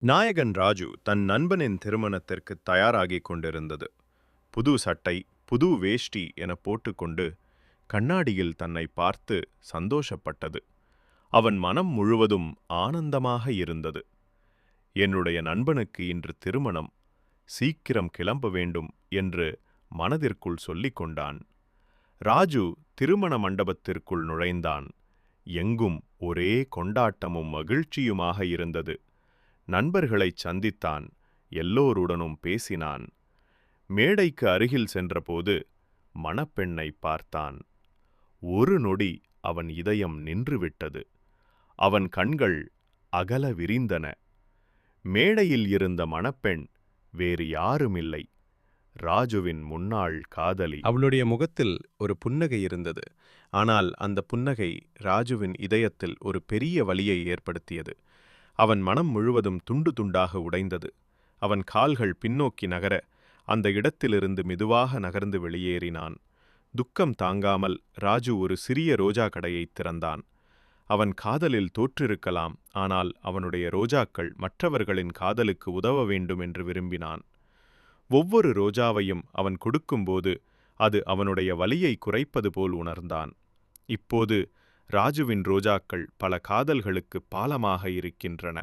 நாயகன் ராஜு தன் நண்பனின் திருமணத்திற்கு தயாராகிக் கொண்டிருந்தது. புது சட்டை, புது வேஷ்டி என போட்டுக்கொண்டு கண்ணாடியில் தன்னை பார்த்து சந்தோஷப்பட்டது. அவன் மனம் முழுவதும் ஆனந்தமாக இருந்தது. என்னுடைய நண்பனுக்கு இன்று திருமணம், சீக்கிரம் கிளம்ப வேண்டும் என்று மனதிற்குள் சொல்லிக் கொண்டான். ராஜு திருமண மண்டபத்திற்குள் நுழைந்தான். எங்கும் ஒரே கொண்டாட்டமும் மகிழ்ச்சியுமாக இருந்தது. நண்பர்களைச் சந்தித்தான். எல்லோருடனும் பேசினான். மேடைக்கு அருகில் சென்றபோது மணப்பெண்ணை பார்த்தான். ஒரு நொடி அவன் இதயம் நின்றுவிட்டது. அவன் கண்கள் அகல விரிந்தன. மேடையில் இருந்த மணப்பெண் வேறு யாருமில்லை, ராஜுவின் முன்னாள் காதலி. அவளுடைய முகத்தில் ஒரு புன்னகை இருந்தது. ஆனால் அந்த புன்னகை ராஜுவின் இதயத்தில் ஒரு பெரிய வலியை ஏற்படுத்தியது. அவன் மனம் முழுவதும் துண்டு துண்டாக உடைந்தது. அவன் கால்கள் பின்னோக்கி நகர அந்த இடத்திலிருந்து மெதுவாக நகர்ந்து வெளியேறினான். துக்கம் தாங்காமல் ராஜு ஒரு சிறிய ரோஜா கடையைத் திறந்தான். அவன் காதலில் தோற்றிருக்கலாம், ஆனால் அவனுடைய ரோஜாக்கள் மற்றவர்களின் காதலுக்கு உதவ வேண்டும் என்று விரும்பினான். ஒவ்வொரு ரோஜாவையும் அவன் கொடுக்கும்போது அது அவனுடைய வலியை குறைப்பது போல் உணர்ந்தான். இப்போது ராஜுவின் ரோஜாக்கள் பல காதல்களுக்கு பாலமாக இருக்கின்றன.